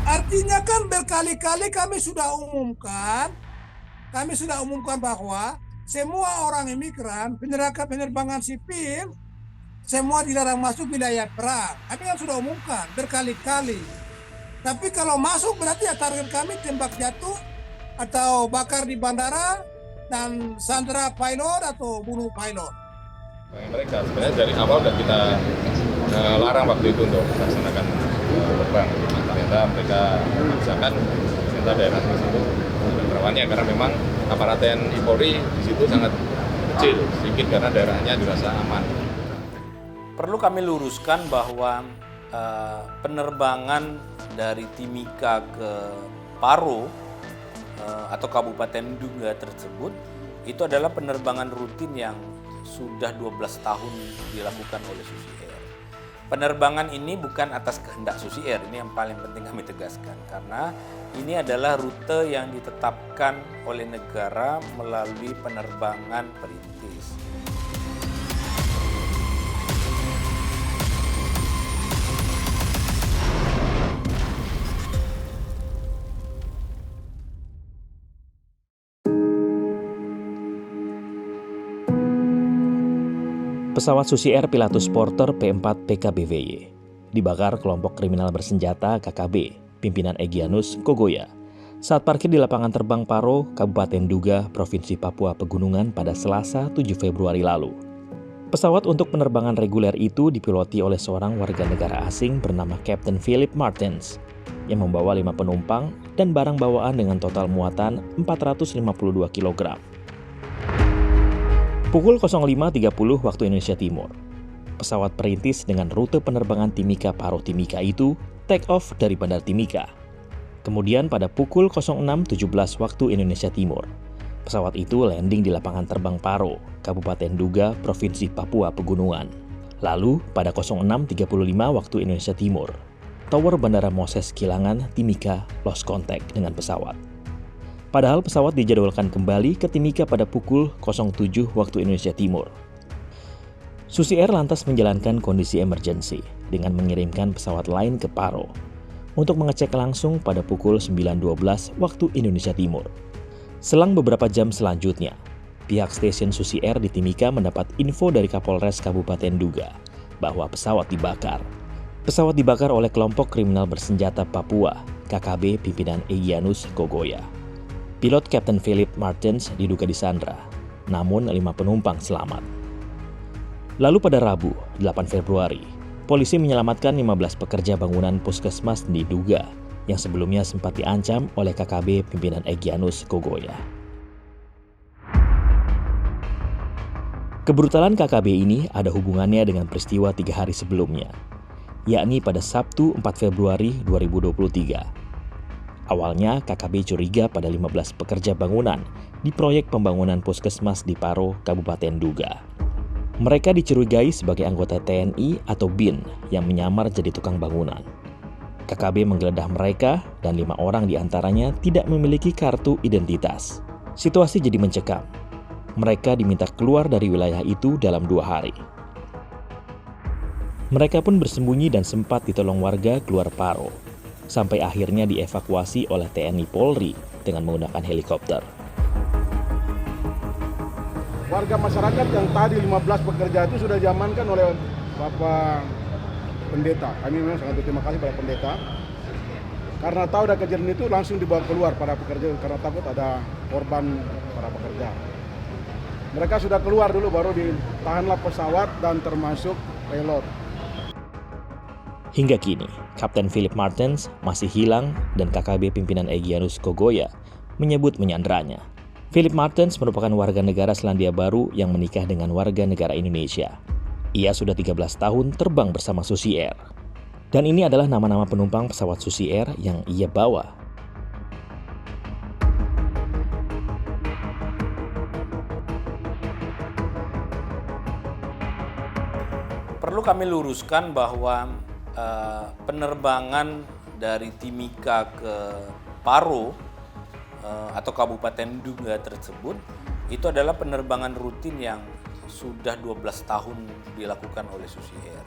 Artinya kan berkali-kali kami sudah umumkan bahwa semua orang imigran, penerbangan sipil, semua dilarang masuk wilayah perang. Kami kan sudah umumkan berkali-kali. Tapi kalau masuk berarti ya target kami tembak jatuh atau bakar di bandara dan sandera pilot atau bunuh pilot. Mereka sebenarnya dari awal sudah kita larang waktu itu untuk melaksanakan terbang. Ternyata mereka memaksakan ternyata daerah tersebut rawannya karena memang aparat TNI Polri di situ sangat kecil, sedikit karena daerahnya dirasa aman. Perlu kami luruskan bahwa penerbangan dari Timika ke Paro atau Kabupaten Nduga tersebut itu adalah penerbangan rutin yang sudah 12 tahun dilakukan oleh Susi Air. Penerbangan ini bukan atas kehendak Susi Air, ini yang paling penting kami tegaskan, karena ini adalah rute yang ditetapkan oleh negara melalui penerbangan perintis. Pesawat Susi Air Pilatus Porter P4 PKBVY dibakar kelompok kriminal bersenjata KKB, pimpinan Egyanus Kogoya, saat parkir di lapangan terbang Paro, Kabupaten Nduga, Provinsi Papua Pegunungan pada Selasa 7 Februari lalu. Pesawat untuk penerbangan reguler itu dipiloti oleh seorang warga negara asing bernama Captain Philip Martens yang membawa 5 penumpang dan barang bawaan dengan total muatan 452 kg. Pukul 05.30 waktu Indonesia Timur, pesawat perintis dengan rute penerbangan Timika Paro Timika itu take off dari Bandar Timika. Kemudian pada pukul 06.17 waktu Indonesia Timur, pesawat itu landing di lapangan terbang Paro, Kabupaten Nduga, Provinsi Papua Pegunungan. Lalu pada 06.35 waktu Indonesia Timur, Tower Bandara Moses Kilangan Timika lost contact dengan pesawat. Padahal pesawat dijadwalkan kembali ke Timika pada pukul 07 waktu Indonesia Timur. Susi Air lantas menjalankan kondisi emergency dengan mengirimkan pesawat lain ke Paro untuk mengecek langsung pada pukul 9.12 waktu Indonesia Timur. Selang beberapa jam selanjutnya, pihak stasiun Susi Air di Timika mendapat info dari Kapolres Kabupaten Nduga bahwa pesawat dibakar. Pesawat dibakar oleh kelompok kriminal bersenjata Papua, KKB pimpinan Egyanus Kogoya. Pilot Captain Philip Martens diduga disandra, namun 5 penumpang selamat. Lalu pada Rabu, 8 Februari, polisi menyelamatkan 15 pekerja bangunan puskesmas di Nduga yang sebelumnya sempat diancam oleh KKB pimpinan Egyanus Kogoya. Kebrutalan KKB ini ada hubungannya dengan peristiwa 3 hari sebelumnya, yakni pada Sabtu 4 Februari 2023. Awalnya KKB curiga pada 15 pekerja bangunan di proyek pembangunan puskesmas di Paro, Kabupaten Nduga. Mereka dicurigai sebagai anggota TNI atau BIN yang menyamar jadi tukang bangunan. KKB menggeledah mereka dan 5 orang diantaranya tidak memiliki kartu identitas. Situasi jadi mencekam. Mereka diminta keluar dari wilayah itu dalam 2 hari. Mereka pun bersembunyi dan sempat ditolong warga keluar Paro, sampai akhirnya dievakuasi oleh TNI Polri dengan menggunakan helikopter. Warga masyarakat yang tadi 15 pekerja itu sudah diamankan oleh Bapak Pendeta. Kami memang sangat berterima kasih pada Pendeta. Karena tahu ada kejadian itu langsung dibawa keluar para pekerja karena takut ada korban para pekerja. Mereka sudah keluar dulu baru ditahanlah pesawat dan termasuk pilot. Hingga kini, Kapten Philip Martens masih hilang dan KKB pimpinan Egyanus Kogoya menyebut menyandranya. Philip Martens merupakan warga negara Selandia Baru yang menikah dengan warga negara Indonesia. Ia sudah 13 tahun terbang bersama Susi Air. Dan ini adalah nama-nama penumpang pesawat Susi Air yang ia bawa. Perlu kami luruskan bahwa penerbangan dari Timika ke Paro atau Kabupaten Nduga tersebut itu adalah penerbangan rutin yang sudah 12 tahun dilakukan oleh Susi Air.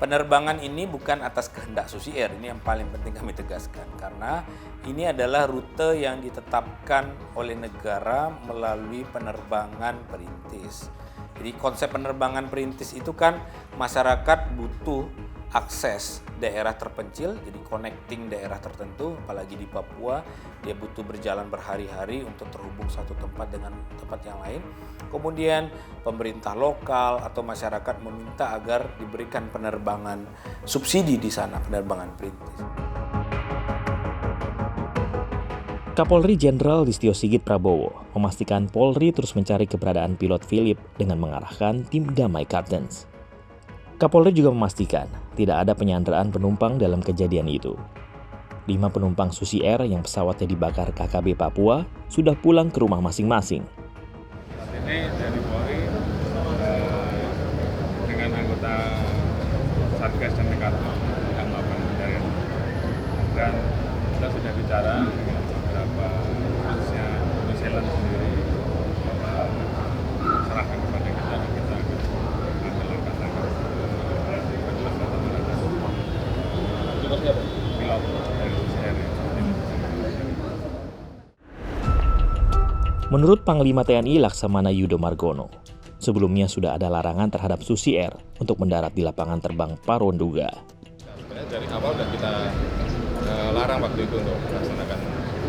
Penerbangan ini bukan atas kehendak Susi Air, ini yang paling penting kami tegaskan. Karena ini adalah rute yang ditetapkan oleh negara melalui penerbangan perintis. Jadi konsep penerbangan perintis itu kan masyarakat butuh akses daerah terpencil, jadi connecting daerah tertentu, apalagi di Papua, dia butuh berjalan berhari-hari untuk terhubung satu tempat dengan tempat yang lain. Kemudian pemerintah lokal atau masyarakat meminta agar diberikan penerbangan subsidi di sana, penerbangan perintis. Kapolri Jenderal Listio Sigit Prabowo memastikan Polri terus mencari keberadaan pilot Philip dengan mengarahkan tim Damai Captains. Kapolri juga memastikan tidak ada penyanderaan penumpang dalam kejadian itu. 5 penumpang Susi Air yang pesawatnya dibakar KKB Papua sudah pulang ke rumah masing-masing. Saat ini dari Polri dengan anggota Satgas dan Mekaton yang melakukan pencarian, dan kita sudah bicara dengan beberapa khususnya New Zealand sendiri, serahkan kepada kita dan kita akan ambil langkah-langkah. Pilot dari Susi Air. Menurut Panglima TNI Laksamana Yudo Margono, sebelumnya sudah ada larangan terhadap Susi Air untuk mendarat di lapangan terbang Paro Nduga. Sebenarnya dari awal sudah kita larang waktu itu untuk melaksanakan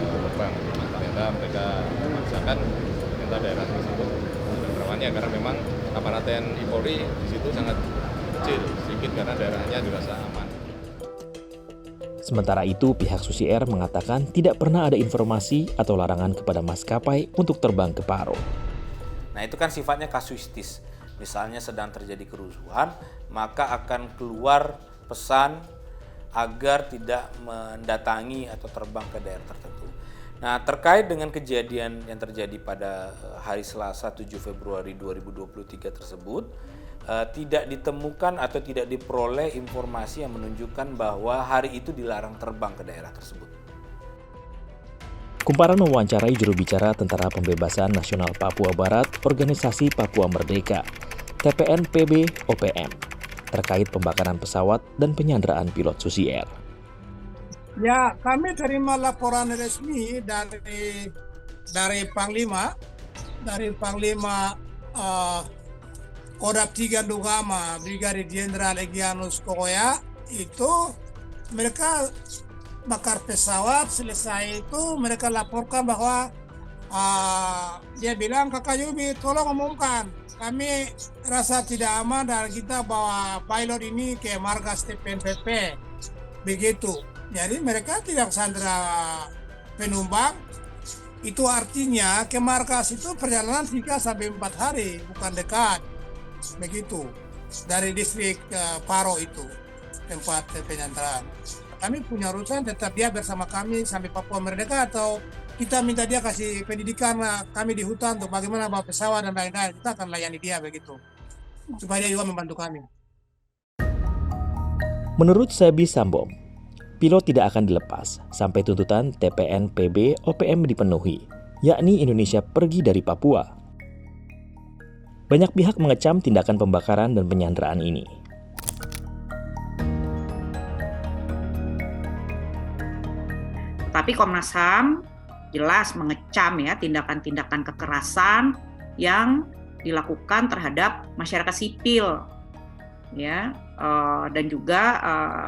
terbang. Ternyata mereka memaksakan, ternyata daerah tersebut sudah rawannya karena memang aparat TNI Polri di situ sangat kecil, sedikit karena daerahnya dirasa aman. Sementara itu, pihak Susi Air mengatakan tidak pernah ada informasi atau larangan kepada maskapai untuk terbang ke Paro. Nah, itu kan sifatnya kasuistis. Misalnya sedang terjadi kerusuhan, maka akan keluar pesan agar tidak mendatangi atau terbang ke daerah tertentu. Nah, terkait dengan kejadian yang terjadi pada hari Selasa 7 Februari 2023 tersebut, tidak ditemukan atau tidak diperoleh informasi yang menunjukkan bahwa hari itu dilarang terbang ke daerah tersebut. Kumparan mewawancarai juru bicara Tentara Pembebasan Nasional Papua Barat, Organisasi Papua Merdeka, TPN-PB OPM, terkait pembakaran pesawat dan penyanderaan pilot Susi Air. Ya, kami terima laporan resmi dari Panglima Kodam 3 Ndugama, Brigadir Jenderal Egyanus Kokoya, itu mereka bakar pesawat. Selesai itu mereka laporkan bahwa dia bilang, Kakak Yubi tolong umumkan, kami rasa tidak aman dan kita bawa pilot ini ke markas TPNPP, begitu. Jadi mereka tidak sandera penumpang. Itu artinya ke markas itu perjalanan 3-4 hari, bukan dekat, begitu. Dari distrik Paro itu tempat penyanderaan. Kami punya urusan, tetap dia bersama kami sampai Papua Merdeka, atau kita minta dia kasih pendidikan kami di hutan untuk bagaimana bawa pesawat dan lain-lain, kita akan layani dia begitu, supaya dia juga membantu kami. Menurut Sebi Sambom, pilot tidak akan dilepas sampai tuntutan TPN-PB OPM dipenuhi, yakni Indonesia pergi dari Papua. Banyak pihak mengecam tindakan pembakaran dan penyanderaan ini. Tapi Komnas HAM jelas mengecam ya tindakan-tindakan kekerasan yang dilakukan terhadap masyarakat sipil, ya, dan juga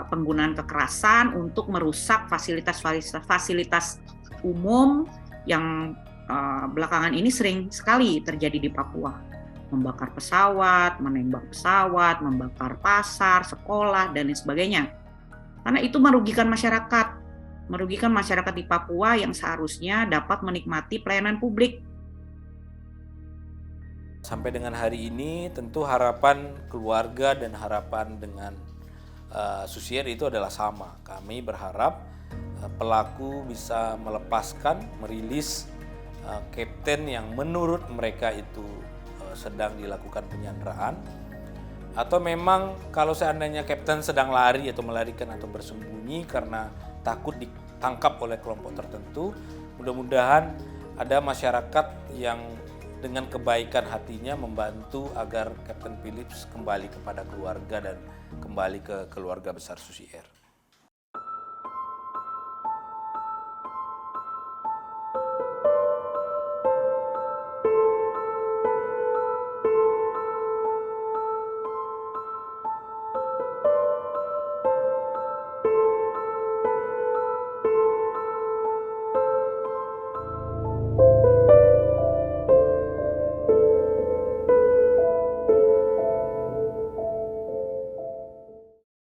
penggunaan kekerasan untuk merusak fasilitas umum yang belakangan ini sering sekali terjadi di Papua. Membakar pesawat, menembak pesawat, membakar pasar, sekolah, dan lain sebagainya. Karena itu merugikan masyarakat di Papua yang seharusnya dapat menikmati pelayanan publik. Sampai dengan hari ini tentu harapan keluarga dan harapan dengan Susi Air itu adalah sama. Kami berharap pelaku bisa melepaskan, merilis kapten yang menurut mereka itu sedang dilakukan penyanderaan, atau memang kalau seandainya kapten sedang lari atau melarikan atau bersembunyi karena takut ditangkap oleh kelompok tertentu, mudah-mudahan ada masyarakat yang dengan kebaikan hatinya membantu agar Kapten Philips kembali kepada keluarga dan kembali ke keluarga besar Susi Air.